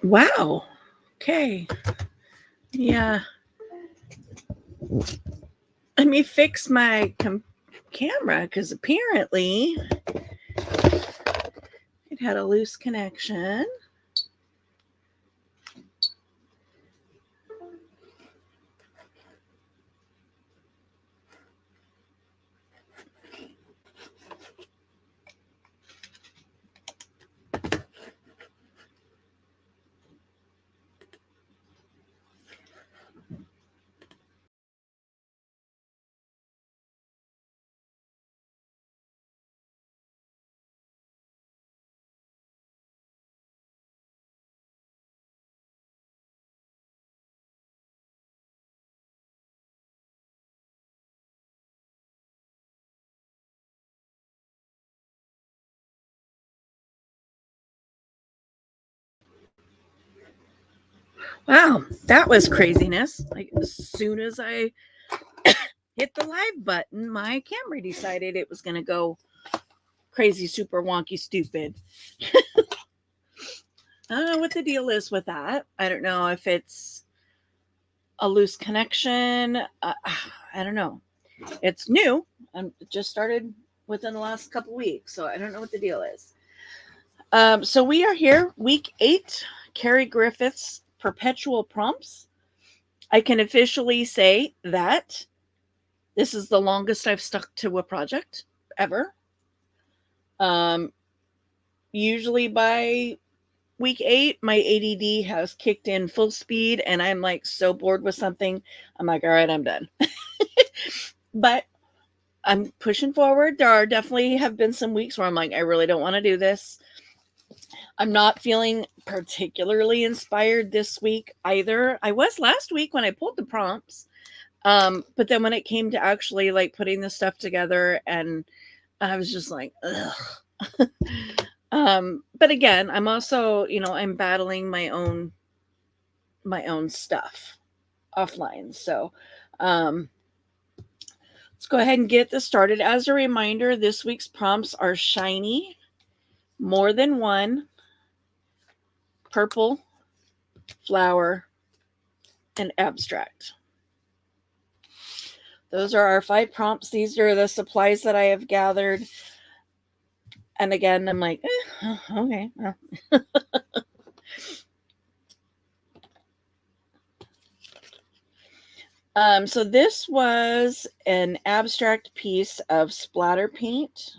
Wow. Okay. Yeah. Let me fix my camera because apparently it had a loose connection. Wow, that was craziness. Like as soon as I hit the live button, my camera decided it was going to go crazy, super wonky, stupid. I don't know what the deal is with that. I don't know if it's a loose connection. I don't know. It's new. It just started within the last couple weeks, so I don't know what the deal is. So we are here, week 8, Carrie Griffith's Perpetual Prompts. I can officially say that this is the longest I've stuck to a project ever. Usually by week 8, my ADD has kicked in full speed, and I'm like so bored with something. I'm like, all right, I'm done. But I'm pushing forward. There are definitely have been some weeks where I'm like, I really don't want to do this. I'm not feeling particularly inspired this week either. I was last week when I pulled the prompts. But then when it came to actually like putting the stuff together, and I was just like, ugh. But again, I'm also, I'm battling my own stuff offline. So let's go ahead and get this started. As a reminder, this week's prompts are shiny, more than one, purple, flower, and abstract. Those are our 5 prompts. These are the supplies that I have gathered. And again, I'm like, okay. Well. So this was an abstract piece of splatter paint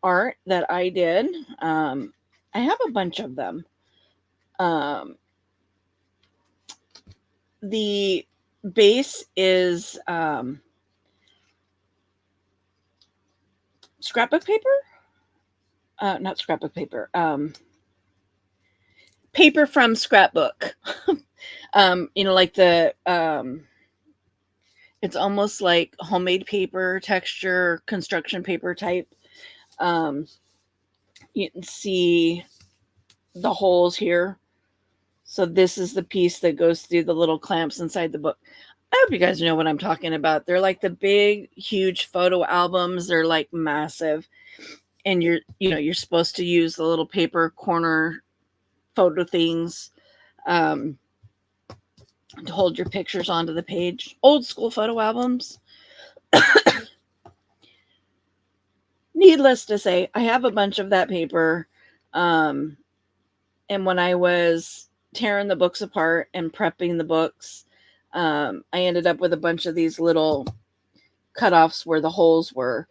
art that I did. I have a bunch of them. The base is scrapbook paper. Not scrapbook paper. Paper from scrapbook. Like the it's almost like homemade paper texture, construction paper type. You can see the holes here. So this is the piece that goes through the little clamps inside the book. I hope you guys know what I'm talking about. They're like the big, huge photo albums. They're like massive. And you're supposed to use the little paper corner photo things to hold your pictures onto the page. Old school photo albums. Needless to say, I have a bunch of that paper. And when I was tearing the books apart and prepping the books, I ended up with a bunch of these little cutoffs where the holes were.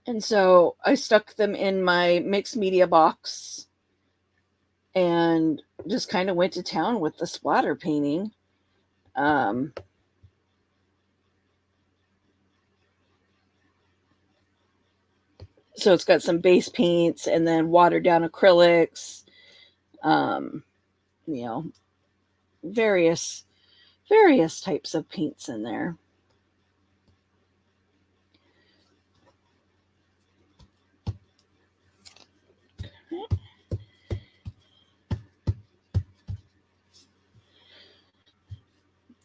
And so I stuck them in my mixed media box and just kind of went to town with the splatter painting. So it's got some base paints and then watered down acrylics, you know, various types of paints in there.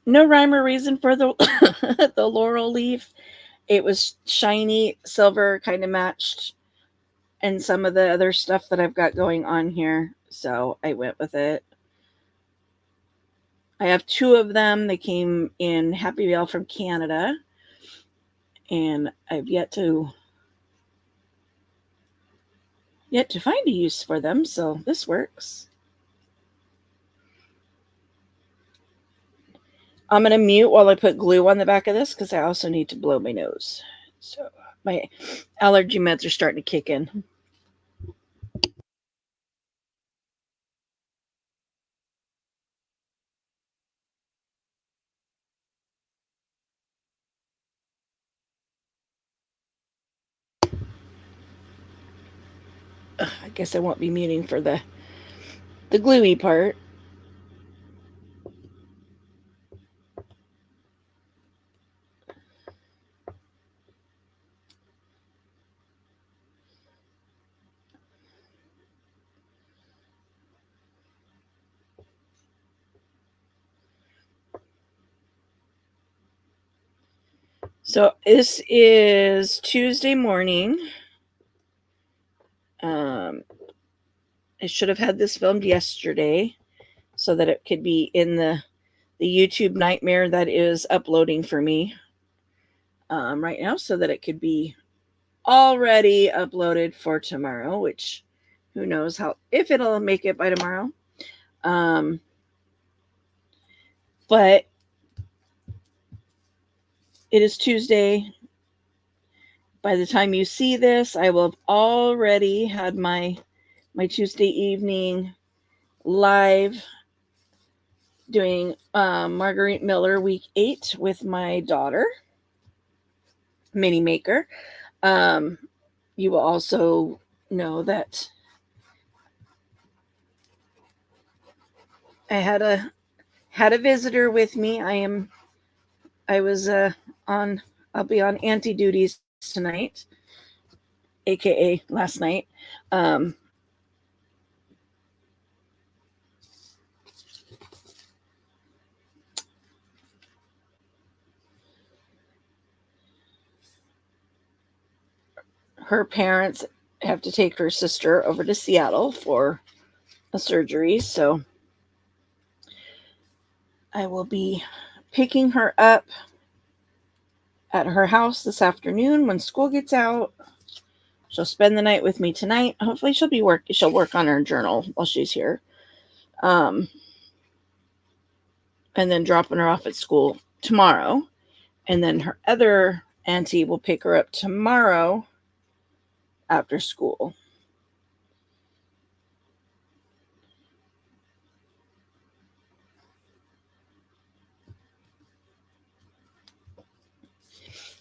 No rhyme or reason for the the laurel leaf. It was shiny silver, kind of matched and some of the other stuff that I've got going on here. So I went with it. I have 2 of them. They came in Happy Mail from Canada, and I've yet to find a use for them, so this works. I'm going to mute while I put glue on the back of this because I also need to blow my nose. So my allergy meds are starting to kick in. I guess I won't be muting for the gluey part. So this is Tuesday morning. I should have had this filmed yesterday so that it could be in the YouTube nightmare that is uploading for me right now, so that it could be already uploaded for tomorrow, which who knows if it'll make it by tomorrow. But it is Tuesday. By the time you see this, I will have already had my Tuesday evening live doing Marguerite Miller week 8 with my daughter, Mini Maker. You will also know that I had a visitor with me. I'll be on auntie duties tonight, aka last night. Her parents have to take her sister over to Seattle for a surgery, so I will be picking her up at her house this afternoon when school gets out. She'll spend the night with me tonight. Hopefully she'll work on her journal while she's here. And then dropping her off at school tomorrow. And then her other auntie will pick her up tomorrow after school.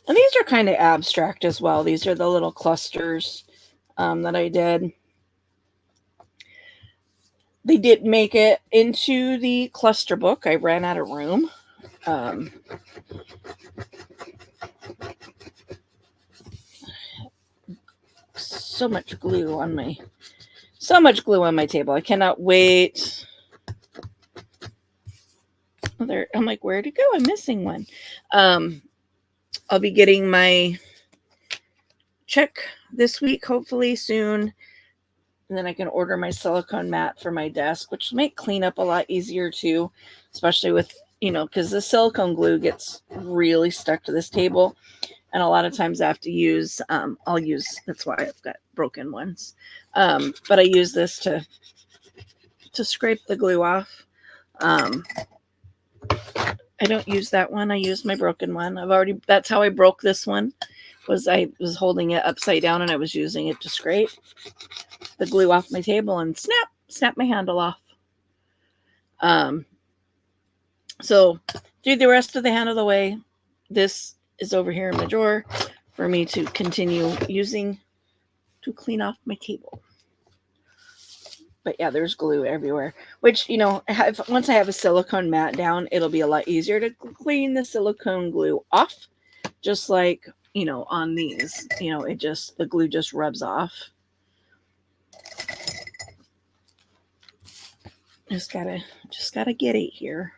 And these are kind of abstract as well. These are the little clusters that I did. They did make it into the cluster book. I ran out of room. So much glue on my table. I cannot wait. There, I'm like, where'd it go? I'm missing one. I'll be getting my check this week, hopefully soon. And then I can order my silicone mat for my desk, which will make cleanup a lot easier too, especially with, because the silicone glue gets really stuck to this table. And a lot of times I have to use, that's why I've got broken ones. But I use this to scrape the glue off. I don't use that one. I use my broken one. That's how I broke this one, I was holding it upside down and I was using it to scrape the glue off my table and snap my handle off. So through the rest of the hand of the way, this is over here in my drawer for me to continue using to clean off my table. But yeah, there's glue everywhere, which, once I have a silicone mat down, it'll be a lot easier to clean the silicone glue off, just like, on these, the glue just rubs off. Just gotta get it here.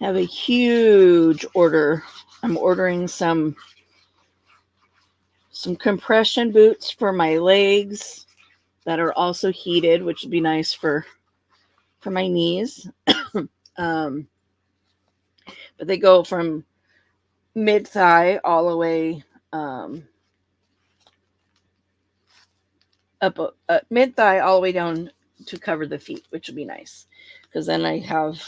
have a huge order. I'm ordering some compression boots for my legs that are also heated, which would be nice for my knees. um, but they go from mid thigh all the way up mid thigh all the way down to cover the feet, which would be nice because then I have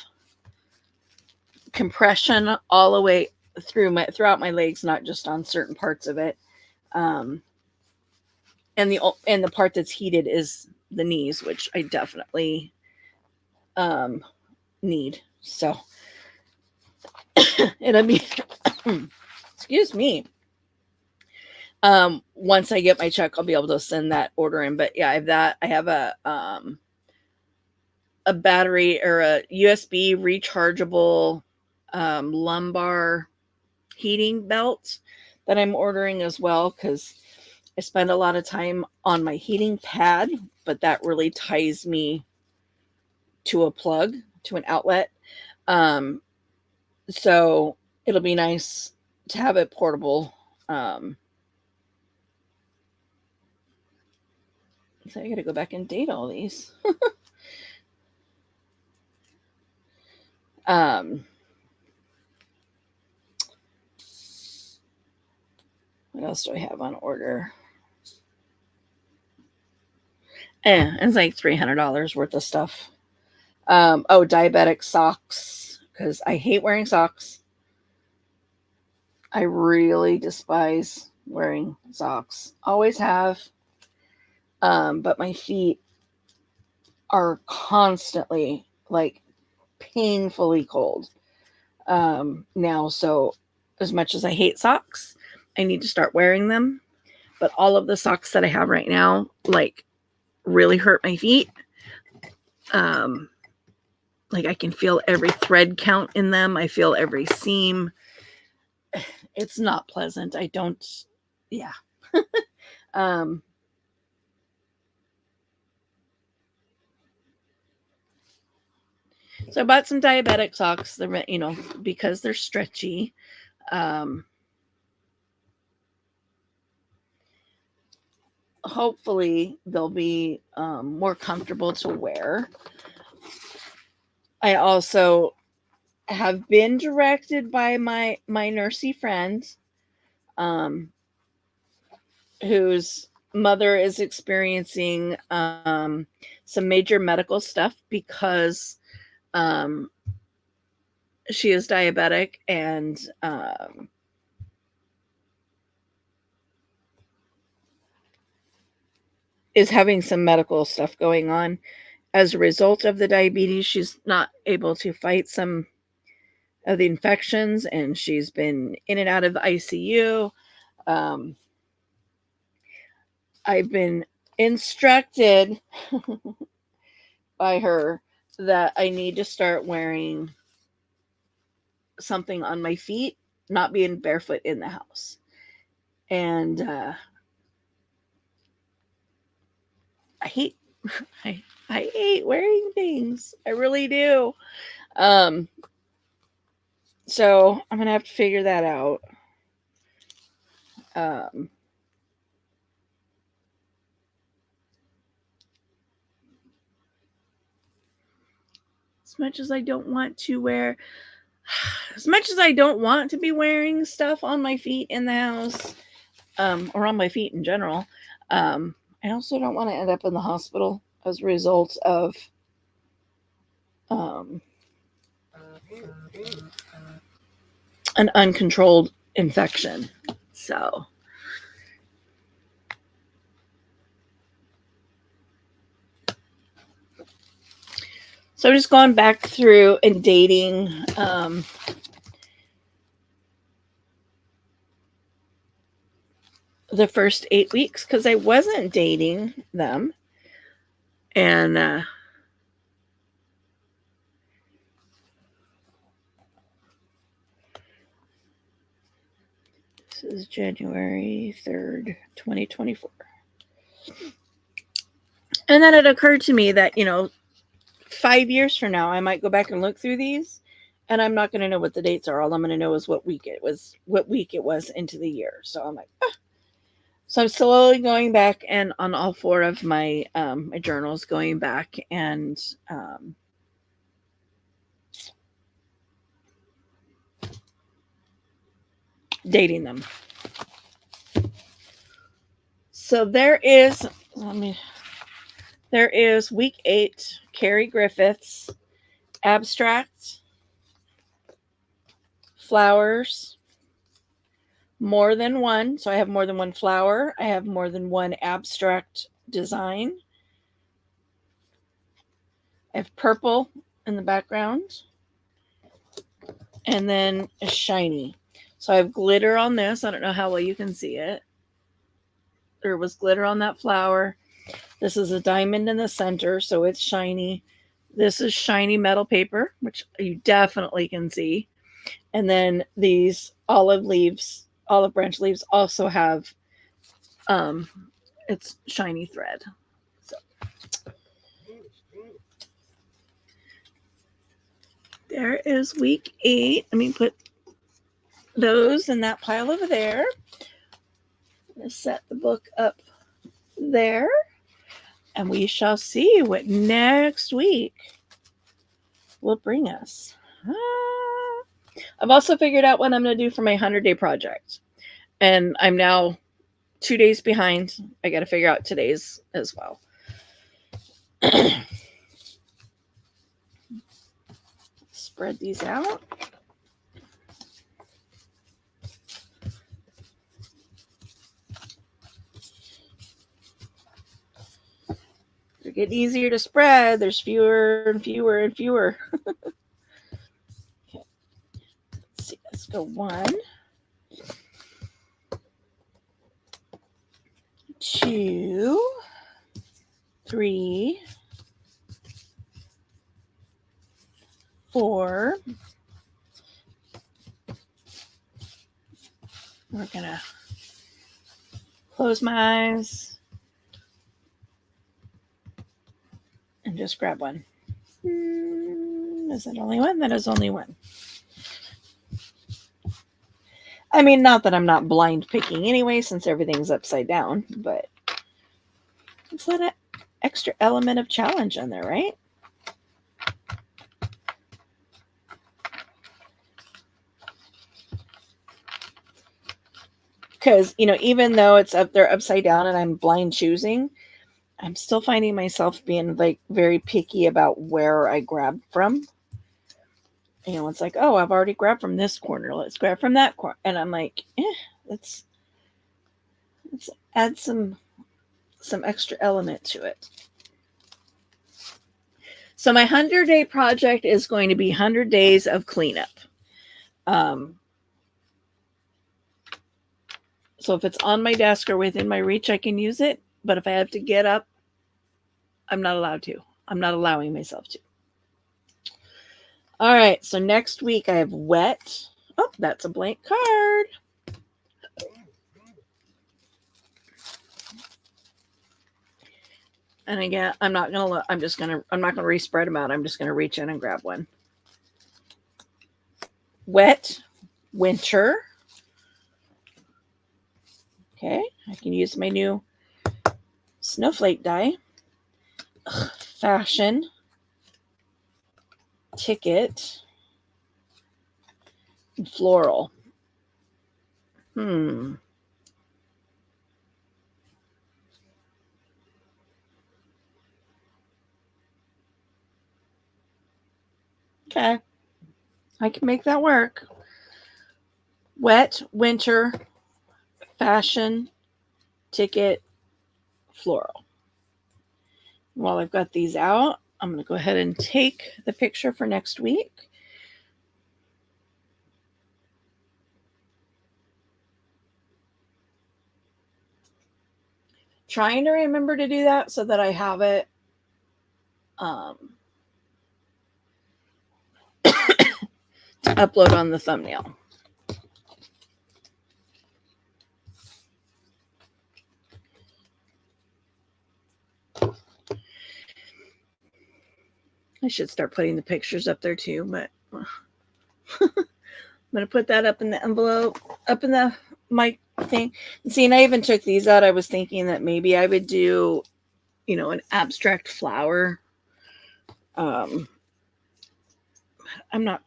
compression all the way throughout my legs, not just on certain parts of it. Um, and the part that's heated is the knees, which I definitely need. So it'll be excuse me. Once I get my check, I'll be able to send that order in. But yeah, I have that. I have a battery or a USB rechargeable lumbar heating belt that I'm ordering as well because I spend a lot of time on my heating pad, but that really ties me to a plug, to an outlet. So it'll be nice to have it portable. So I got to go back and date all these. What else do I have on order? It's like $300 worth of stuff. Diabetic socks, because I hate wearing socks. I really despise wearing socks. Always have. But my feet are constantly like painfully cold now. So as much as I hate socks, I need to start wearing them. But all of the socks that I have right now, like, really hurt my feet. Like I can feel every thread count in them. I feel every seam. It's not pleasant. I don't, yeah. um, so I bought some diabetic socks. They're, because they're stretchy. Hopefully they'll be more comfortable to wear. I also have been directed by my nursey friend, whose mother is experiencing some major medical stuff because she is diabetic and is having some medical stuff going on as a result of the diabetes. She's not able to fight some of the infections, and she's been in and out of the ICU. I've been instructed by her that I need to start wearing something on my feet, not being barefoot in the house. And I hate I hate wearing things. I really do. So I'm gonna have to figure that out. Um, as much as I don't want to wear, as much as I don't want to be wearing stuff on my feet in the house, or on my feet in general, I also don't want to end up in the hospital as a result of an uncontrolled infection. So I've just gone back through and dating the first 8 weeks because I wasn't dating them. And this is January 3rd, 2024. And then it occurred to me that, 5 years from now, I might go back and look through these and I'm not going to know what the dates are. All I'm going to know is what week it was into the year. So I'm like, ah. So I'm slowly going back and on all four of my journals, going back and dating them. So there is week 8, Carrie Griffiths, abstract, flowers, more than one. So I have more than one flower. I have more than one abstract design. I have purple in the background. And then a shiny. So I have glitter on this. I don't know how well you can see it. There was glitter on that flower. This is a diamond in the center, so it's shiny. This is shiny metal paper, which you definitely can see. And then these olive branch leaves also have it's shiny thread. So there is week 8. Let me put those in that pile over there. I'm going to set the book up there, and we shall see what next week will bring us. I've also figured out what I'm going to do for my 100-day project, and I'm now 2 days behind. I got to figure out today's as well. Spread these out. They're getting easier to spread. There's fewer and fewer and fewer. Okay. Let's see. Let's go 1, 2, 3, 4. We're going to close my eyes and just grab one. Is that only one? That is only one. I mean, not that I'm not blind picking anyway, since everything's upside down, but let's let an extra element of challenge in there, right? Because, even though it's up there upside down and I'm blind choosing, I'm still finding myself being like very picky about where I grab from. It's like, oh, I've already grabbed from this corner. Let's grab from that corner. And I'm like, let's add some extra element to it. So my 100-day project is going to be 100 days of cleanup. So if it's on my desk or within my reach, I can use it. But if I have to get up, I'm not allowed to. I'm not allowing myself to. All right. So next week I have wet. Oh, that's a blank card. And again, I'm not going to respread them out. I'm just going to reach in and grab one. Wet winter. Okay. I can use my new snowflake die. Fashion. Ticket. And floral. Okay. I can make that work. Wet, winter, fashion, ticket, floral. While I've got these out, I'm going to go ahead and take the picture for next week. Trying to remember to do that so that I have it to upload on the thumbnail. I should start putting the pictures up there too, but I'm going to put that up in the envelope, up in the my thing. And see, and I even took these out. I was thinking that maybe I would do, an abstract flower. Um, I'm not,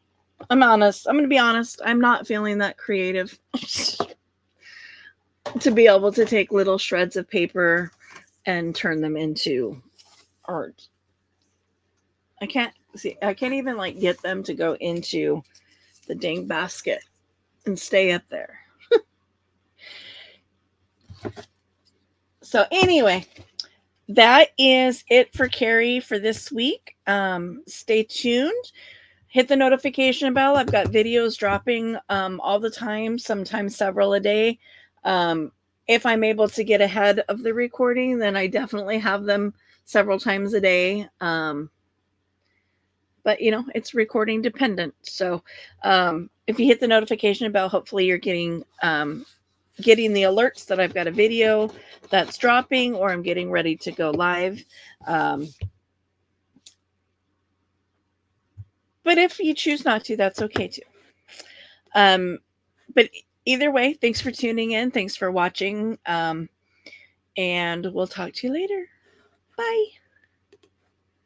I'm honest. I'm going to be honest. I'm not feeling that creative to be able to take little shreds of paper and turn them into art. I can't even like get them to go into the dang basket and stay up there. So anyway, that is it for Carrie for this week. Stay tuned. Hit the notification bell. I've got videos dropping all the time, sometimes several a day. If I'm able to get ahead of the recording, then I definitely have them several times a day. But it's recording dependent. So if you hit the notification bell, hopefully you're getting the alerts that I've got a video that's dropping or I'm getting ready to go live. But if you choose not to, that's okay too. But either way, thanks for tuning in. Thanks for watching. And we'll talk to you later. Bye.